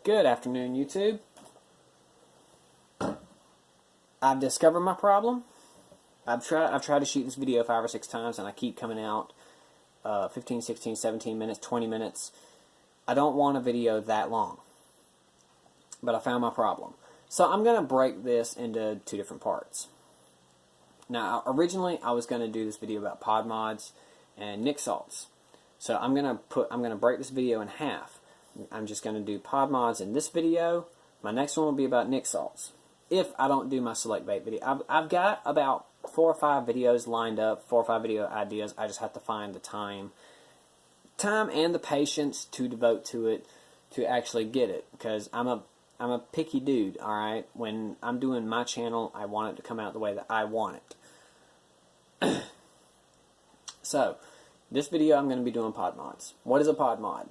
Good afternoon, YouTube. I've discovered my problem. I've tried to shoot this video 5 or 6 times, and I keep coming out 15, 16, 17 minutes, 20 minutes. I don't want a video that long, but I found my problem. So I'm going to break this into 2 different parts. Now, originally I was going to do this video about pod mods and Nick salts. So I'm going to break this video in half. I'm just going to do pod mods in this video. My next one will be about Nick salts, if I don't do my select bait video. I've got about 4 or 5 videos lined up, 4 or 5 video ideas. I just have to find the time and the patience to devote to it to actually get it, because I'm a picky dude. All right, when I'm doing my channel, I want it to come out the way that I want it. So this video I'm going to be doing pod mods. What is a pod mod?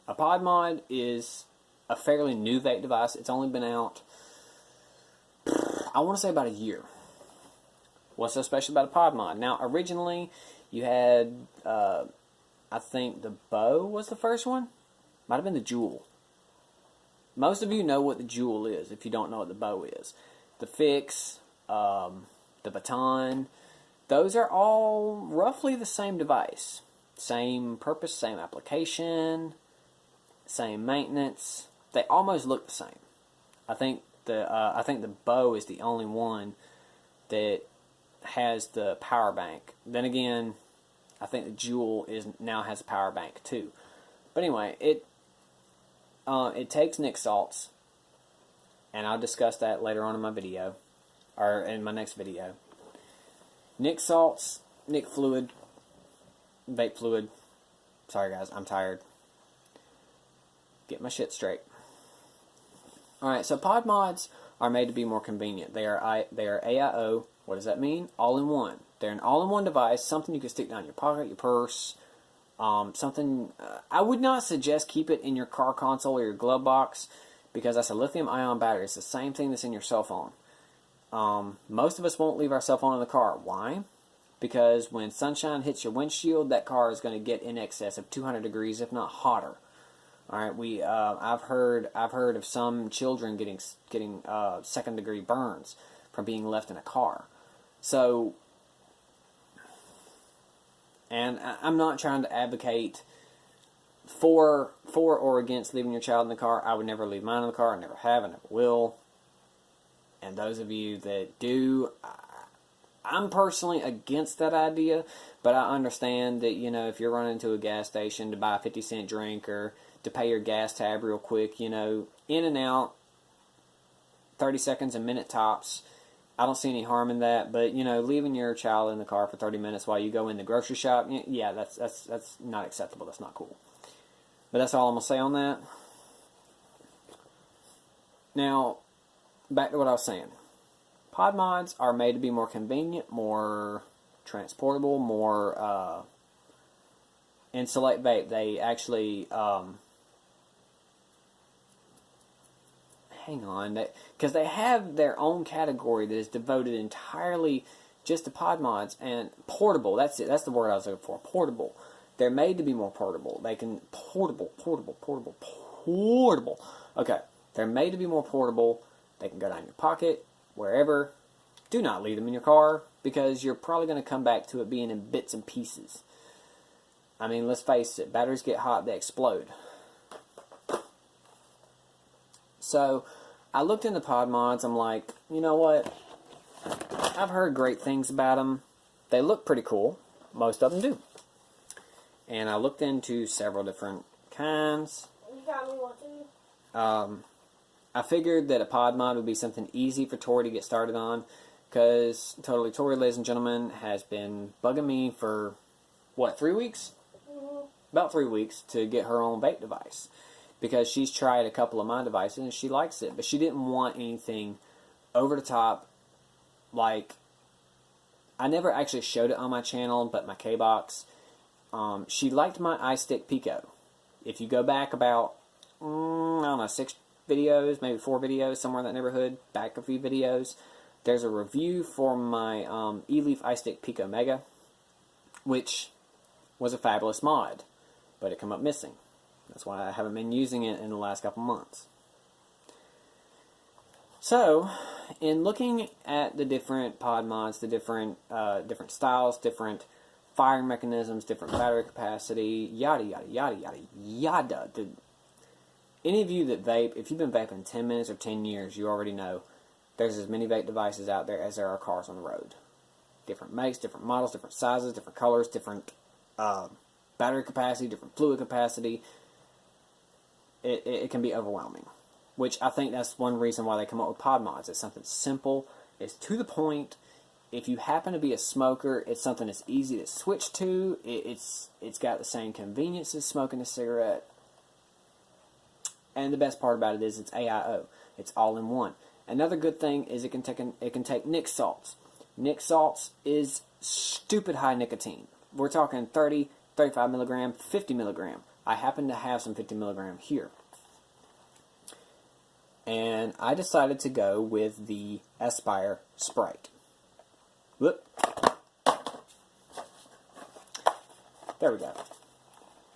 A pod mod is a fairly new vape device. It's only been out, I want to say, about a year. What's so special about a pod mod? Now, originally, you had, I think the Bow was the first one. Might have been the Jewel. Most of you know what the Jewel is, if you don't know what the Bow is. The Fix, the Baton, those are all roughly the same device. Same purpose, same application, same maintenance. They almost look the same. I think the Bow is the only one that has the power bank. Then again, I think the Jewel now has a power bank too. But anyway, it takes Nick salts, and I'll discuss that later on in my video, or in my next video. Nick salts, Nick fluid, vape fluid. Sorry guys, I'm tired. Get my shit straight. Alright, so pod mods are made to be more convenient. They are AIO. What does that mean? All-in-one. They're an all-in-one device, something you can stick down your pocket, your purse, something. I would not suggest keep it in your car console or your glove box, because that's a lithium-ion battery. It's the same thing that's in your cell phone. Most of us won't leave our cell phone in the car. Why? Because when sunshine hits your windshield, that car is going to get in excess of 200 degrees, if not hotter. All right, I've heard of some children getting second-degree burns from being left in a car. So, and I'm not trying to advocate for or against leaving your child in the car. I would never leave mine in the car. I never have. I never will. And those of you that do, I'm personally against that idea. But I understand that, you know, if you're running to a gas station to buy a 50-cent drink or to pay your gas tab real quick, you know, in and out, 30 seconds, a minute tops. I don't see any harm in that, but, you know, leaving your child in the car for 30 minutes while you go in the grocery shop, yeah, that's not acceptable. That's not cool. But that's all I'm going to say on that. Now, back to what I was saying. Pod mods are made to be more convenient, more transportable, more, in Select Vape, they actually, hang on, because they have their own category that is devoted entirely just to pod mods and portable. That's it. That's the word I was looking for. Portable. They're made to be more portable. They can portable. Okay, they're made to be more portable. They can go down your pocket, wherever. Do not leave them in your car, because you're probably going to come back to it being in bits and pieces. I mean, let's face it. Batteries get hot, they explode. So, I looked into pod mods. I'm like, you know what? I've heard great things about them. They look pretty cool. Most of them do. And I looked into several different kinds. I figured that a pod mod would be something easy for Tori to get started on, because Totally Tori, ladies and gentlemen, has been bugging me for, what, 3 weeks? About 3 weeks to get her own vape device. Because she's tried a couple of my devices and she likes it, but she didn't want anything over the top. Like, I never actually showed it on my channel, but my K-Box. She liked my iStick Pico. If you go back about, I don't know, 6 videos, maybe 4 videos, somewhere in that neighborhood, back a few videos, there's a review for my eLeaf iStick Pico Mega, which was a fabulous mod, but it came up missing. That's why I haven't been using it in the last couple months. So, in looking at the different pod mods, the different styles, different firing mechanisms, different battery capacity, yada yada yada yada yada. Any of you that vape, if you've been vaping 10 minutes or 10 years, you already know there's as many vape devices out there as there are cars on the road. Different makes, different models, different sizes, different colors, different battery capacity, different fluid capacity. It can be overwhelming, which I think that's one reason why they come up with pod mods. It's something simple, it's to the point. If you happen to be a smoker, it's something that's easy to switch to. It's got the same convenience as smoking a cigarette. And the best part about it is it's AIO. It's all in one. Another good thing is it can take Nic salts. Nic salts is stupid high nicotine. We're talking 30, 35 milligram, 50 milligram. I happen to have some 50 milligram here. And I decided to go with the Aspire Spryte. Whoop. There we go.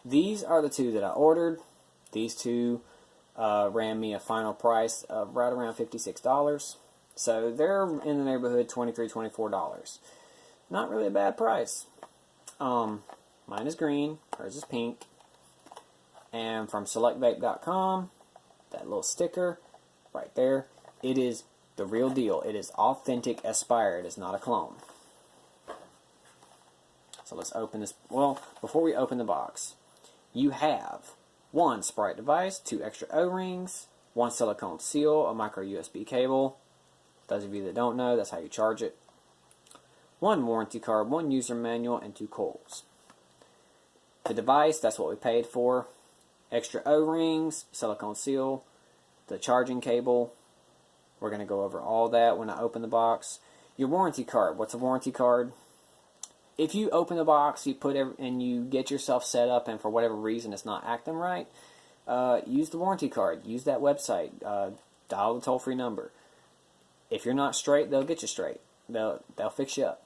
These are the two that I ordered. These two ran me a final price of right around $56. So they're in the neighborhood $23, $24. Not really a bad price. Mine is green, hers is pink. And from selectvape.com, that little sticker right there, it is the real deal. It is authentic Aspire. It is not a clone. So let's open this. Well, before we open the box, you have one Spryte device, 2 extra O-rings, 1 silicone seal, a micro USB cable. Those of you that don't know, that's how you charge it. 1 warranty card, 1 user manual, and 2 coils. The device, that's what we paid for. Extra O-rings, silicone seal, the charging cable. We're going to go over all that when I open the box. Your warranty card. What's a warranty card? If you open the box, you put and you get yourself set up, and for whatever reason it's not acting right, use the warranty card. Use that website. Dial the toll-free number. If you're not straight, they'll get you straight. They'll fix you up.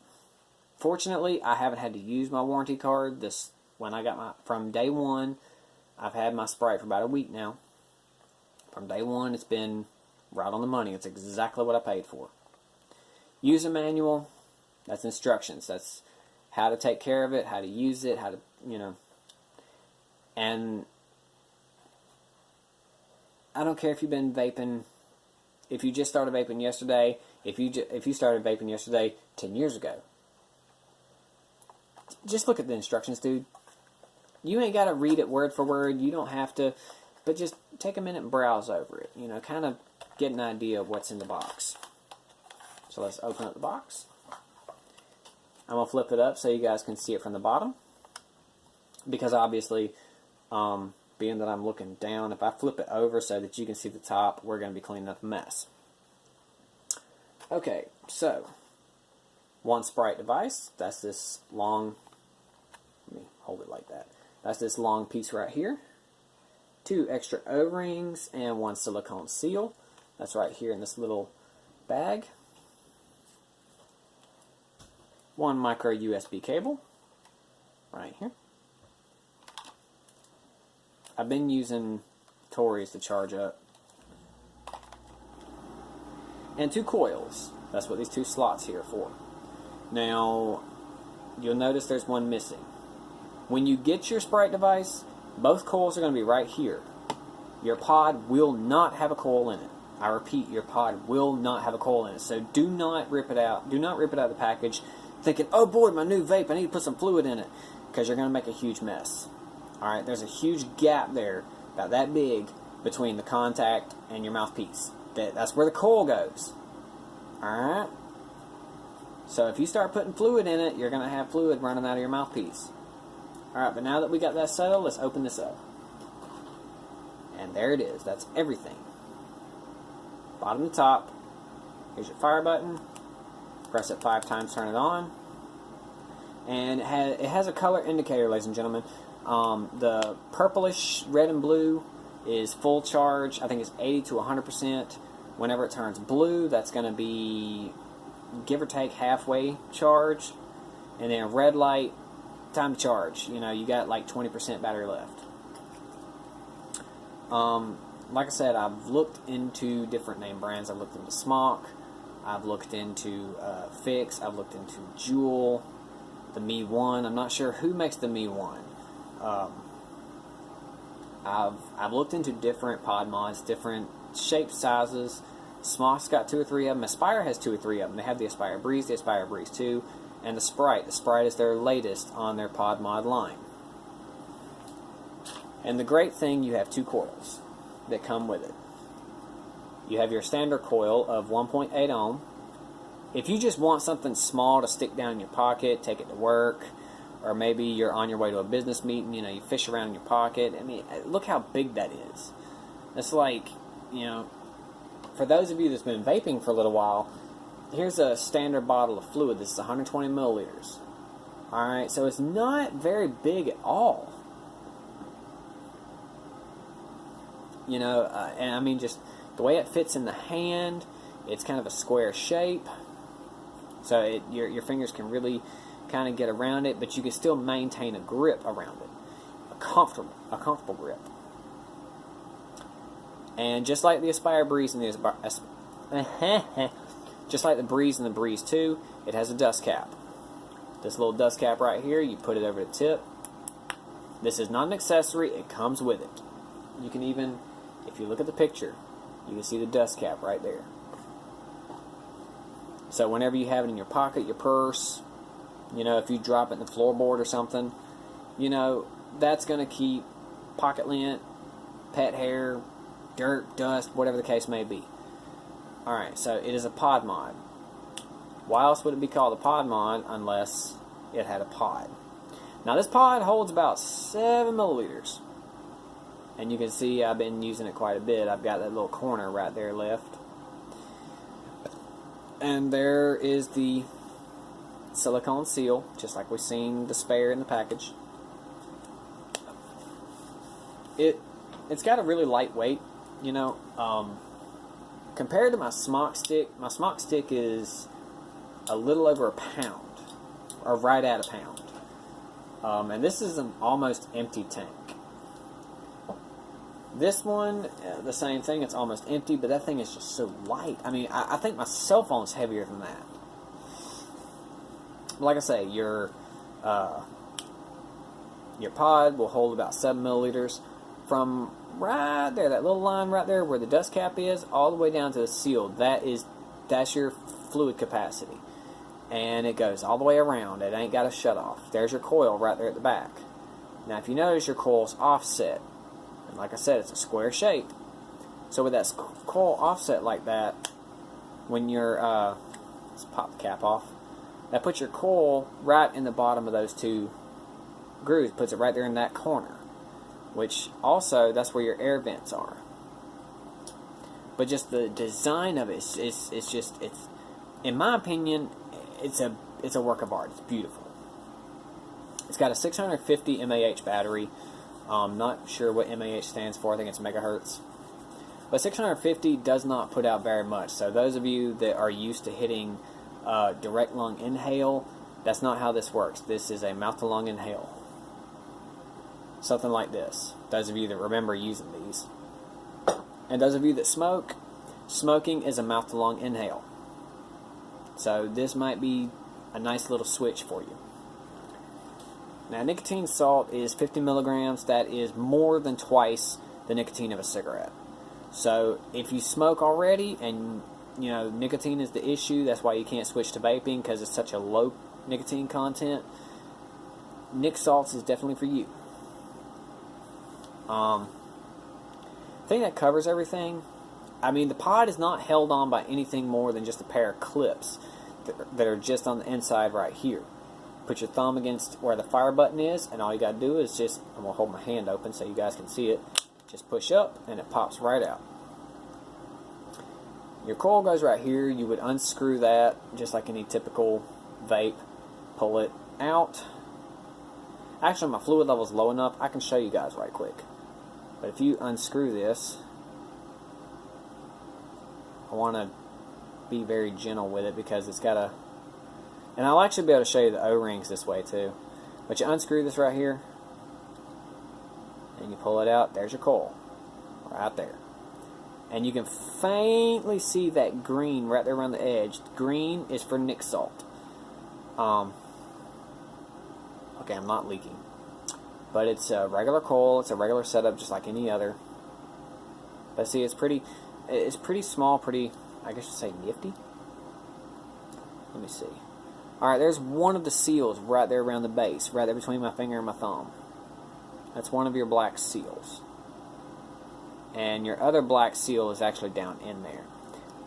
Fortunately, I haven't had to use my warranty card. When I got from day one, I've had my Spryte for about a week now. From day one, it's been right on the money. It's exactly what I paid for. User manual, that's instructions. That's how to take care of it, how to use it, how to, and I don't care if you've been vaping, if you just started vaping yesterday, if you started vaping yesterday 10 years ago. Just look at the instructions, dude. You ain't got to read it word for word. You don't have to, but just take a minute and browse over it. Kind of get an idea of what's in the box. So let's open up the box. I'm going to flip it up so you guys can see it from the bottom. Because obviously, being that I'm looking down, if I flip it over so that you can see the top, we're going to be cleaning up a mess. Okay, so, 1 Spryte device. That's this long, let me hold it like that. That's this long piece right here. 2 extra O-rings and 1 silicone seal. That's right here in this little bag. 1 micro USB cable, right here. I've been using Tories to charge up. And 2 coils. That's what these 2 slots here are for. Now, you'll notice there's one missing. When you get your Spryte device, both coils are going to be right here. Your pod will not have a coil in it. I repeat, your pod will not have a coil in it. So do not rip it out. Do not rip it out of the package thinking, oh boy, my new vape, I need to put some fluid in it. Because you're going to make a huge mess. Alright, there's a huge gap there, about that big, between the contact and your mouthpiece. That's where the coil goes. Alright? So if you start putting fluid in it, you're going to have fluid running out of your mouthpiece. Alright, but now that we got that settled, let's open this up. And there it is. That's everything. Bottom to top. Here's your fire button. Press it 5 times, turn it on. And it has a color indicator, ladies and gentlemen. The purplish, red and blue is full charge. I think it's 80 to 100%. Whenever it turns blue, that's going to be give or take halfway charge. And then red light, time to charge. You got like 20% battery left. Like I said, I've looked into different name brands. I've looked into Smock, I've looked into Fix, I've looked into Jewel, the Me 1. I'm not sure who makes the Me 1. I've looked into different pod mods, different shapes, sizes. Smock's got 2 or 3 of them. Aspire has 2 or 3 of them. They have the Aspire Breeze, the Aspire Breeze 2, and the Spryte. The Spryte is their latest on their pod mod line. And the great thing, you have 2 coils that come with it. You have your standard coil of 1.8 ohm. If you just want something small to stick down in your pocket, take it to work, or maybe you're on your way to a business meeting, you fish around in your pocket. I mean, look how big that is. It's like, for those of you that's been vaping for a little while, here's a standard bottle of fluid. This is 120 milliliters. Alright, so it's not very big at all. And I mean, just the way it fits in the hand, it's kind of a square shape. So your fingers can really kind of get around it, but you can still maintain a grip around it, a comfortable grip. And just like the Aspire Breeze and just like the Breeze and the Breeze 2, it has a dust cap. This little dust cap right here, you put it over the tip. This is not an accessory, it comes with it. You can even, if you look at the picture, you can see the dust cap right there. So whenever you have it in your pocket, your purse, if you drop it in the floorboard or something, that's going to keep pocket lint, pet hair, dirt, dust, whatever the case may be. Alright, so it is a pod mod. Why else would it be called a pod mod unless it had a pod? Now this pod holds about 7 milliliters. And you can see I've been using it quite a bit. I've got that little corner right there left. And there is the silicone seal, just like we've seen the spare in the package. It's got a really light weight, compared to my Smock stick. My Smock stick is a little over a pound, or right at a pound. And this is an almost empty tank. This one, the same thing, it's almost empty, but that thing is just so light. I mean, I think my cell phone's heavier than that. Like I say, your pod will hold about 7 milliliters from right there, that little line right there where the dust cap is, all the way down to the seal. That's your fluid capacity. And it goes all the way around. It ain't got a shut off. There's your coil right there at the back. Now, if you notice, your coil's offset. And like I said, it's a square shape. So with that coil offset like that, when you're, let's pop the cap off, that puts your coil right in the bottom of those 2 grooves, puts it right there in that corner, which also, that's where your air vents are. But just the design of it, it's in my opinion, it's a work of art. It's beautiful. It's got a 650 mAh battery. Not sure what mAh stands for. I think it's megahertz. But 650 does not put out very much. So those of you that are used to hitting direct lung inhale, that's not how this works. This is a mouth to lung inhale. Something like this. Those of you that remember using these. And those of you that smoke, smoking is a mouth to lung inhale. So this might be a nice little switch for you. Now, nicotine salt is 50 milligrams. That is more than twice the nicotine of a cigarette. So if you smoke already and nicotine is the issue, that's why you can't switch to vaping, because it's such a low nicotine content, Nic Salts is definitely for you. I think that covers everything. I mean, the pod is not held on by anything more than just a pair of clips that are just on the inside right here. Put your thumb against where the fire button is, and all you got to do is just, I'm going to hold my hand open so you guys can see it, just push up, and it pops right out. Your coil goes right here. You would unscrew that, just like any typical vape. Pull it out. Actually, my fluid level is low enough, I can show you guys right quick. But if you unscrew this, I want to be very gentle with it because it's got a... And I'll actually be able to show you the O-rings this way too. But you unscrew this right here, and you pull it out. There's your coil. right there. And you can faintly see that green right there around the edge. Green is for Nick salt. Okay, I'm not leaking. But it's a regular coil. It's a regular setup, just like any other. But see, it's pretty small, pretty, I guess you'd say, nifty. Let me see. Alright, there's one of the seals right there around the base, right there between my finger and my thumb. That's one of your black seals. And your other black seal is actually down in there.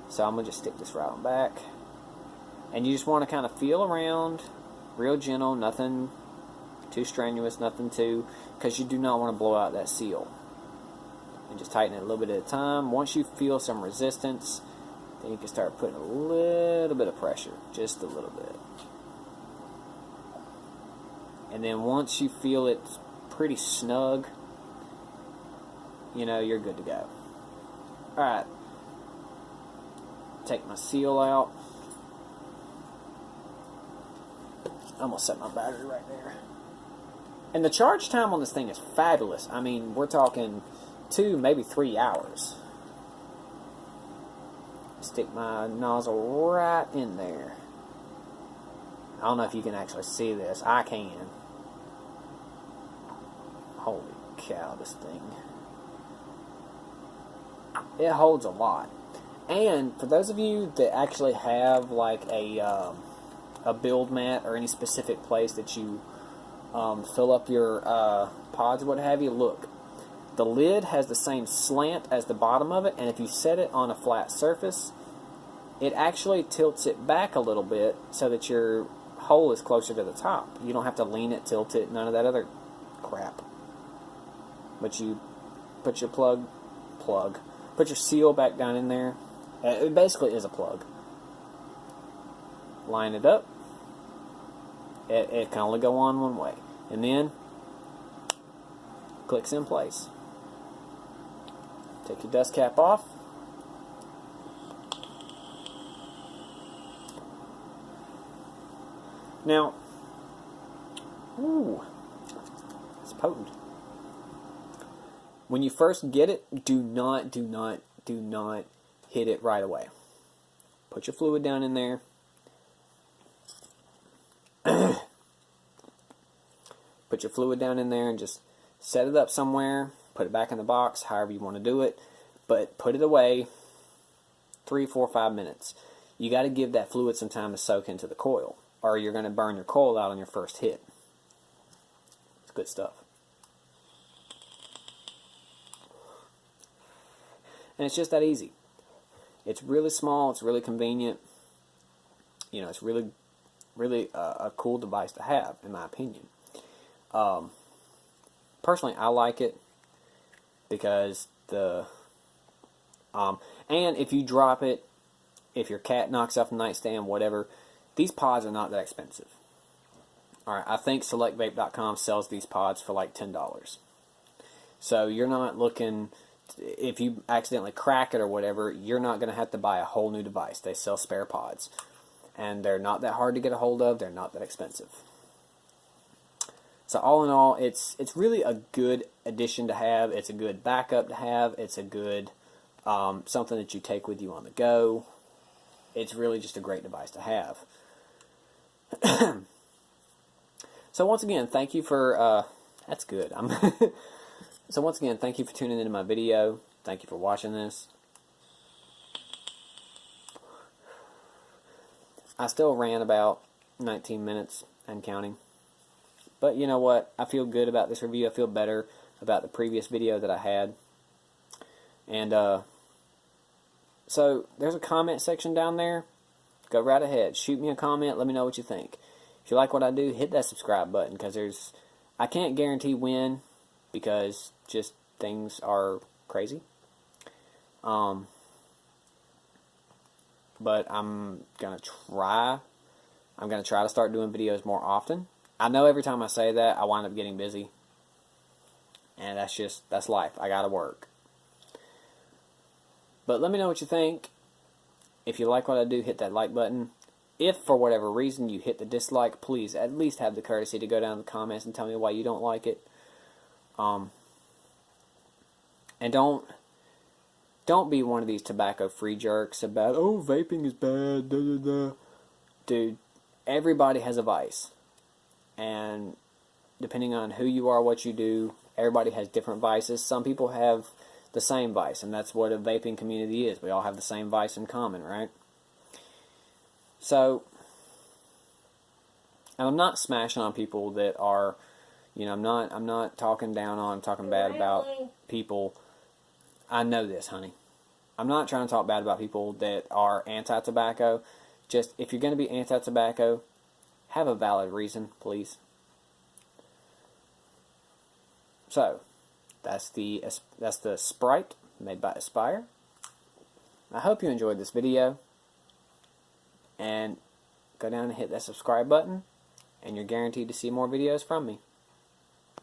So I'm going to just stick this right on back. And you just want to kind of feel around, real gentle, nothing too strenuous, nothing too, because you do not want to blow out that seal. And just tighten it a little bit at a time. Once you feel some resistance, then you can start putting a little bit of pressure, just a little bit. And then once you feel it pretty snug, you know, you're good to go. Alright. Take my seal out. I'm going to set my battery right there. And the charge time on this thing is fabulous. I mean, we're talking 2, maybe 3 hours. Stick my nozzle right in there. I don't know if you can actually see this. I can. Holy cow, this thing. It holds a lot. And for those of you that actually have like a build mat or any specific place that you fill up your pods or what have you, look. The lid has the same slant as the bottom of it, and if you set it on a flat surface, it actually tilts it back a little bit so that your hole is closer to the top. You don't have to lean it, tilt it, none of that other crap. But you put your put your seal back down in there. It basically is a plug. Line it up. It can only go on one way. And then, clicks in place. Take your dust cap off. Now, ooh, it's potent. When you first get it, do not hit it right away. Put your fluid down in there. Put your fluid down in there and just set it up somewhere. Put it back in the box, however you want to do it. But put it away 3, 4, 5 minutes. You got to give that fluid some time to soak into the coil, or you're going to burn your coil out on your first hit. It's good stuff. And it's just that easy. It's really small. It's really convenient. You know, it's really a cool device to have, in my opinion. Personally, I like it because and if you drop it, if your cat knocks off the nightstand, whatever, these pods are not that expensive. Alright, I think SelectVape.com sells these pods for like $10. So you're not looking, if you accidentally crack it or whatever, you're not going to have to buy a whole new device. They sell spare pods. And they're not that hard to get a hold of. They're not that expensive. So all in all, it's really a good addition to have. It's a good backup to have. It's a good something that you take with you on the go. It's really just a great device to have. So once again, thank you for that's good. So once again, thank you for tuning into my video. Thank you for watching this. I still ran about 19 minutes and counting. But you know what? I feel good about this review. I feel better about the previous video that I had. And so there's a comment section down there. Go right ahead. Shoot me a comment. Let me know what you think. If you like what I do, hit that subscribe button, because I can't guarantee when, because just things are crazy. But I'm gonna try. I'm gonna try to start doing videos more often. I know every time I say that, I wind up getting busy, and that's life. I gotta work. But let me know what you think. If you like what I do, hit that like button. If for whatever reason you hit the dislike, please at least have the courtesy to go down in the comments and tell me why you don't like it. And don't Don't be one of these tobacco-free jerks about, oh, vaping is bad, da da da. Dude, everybody has a vice. And depending on who you are, what you do, everybody has different vices. Some people have the same vice, and that's what a vaping community is. We all have the same vice in common, right? So, and I'm not smashing on people that are, I'm not talking down on, talking bad about people. I know this, honey. I'm not trying to talk bad about people that are anti-tobacco. Just, if you're going to be anti-tobacco, have a valid reason, please. So, that's the Spryte made by Aspire. I hope you enjoyed this video. And go down and hit that subscribe button, and you're guaranteed to see more videos from me.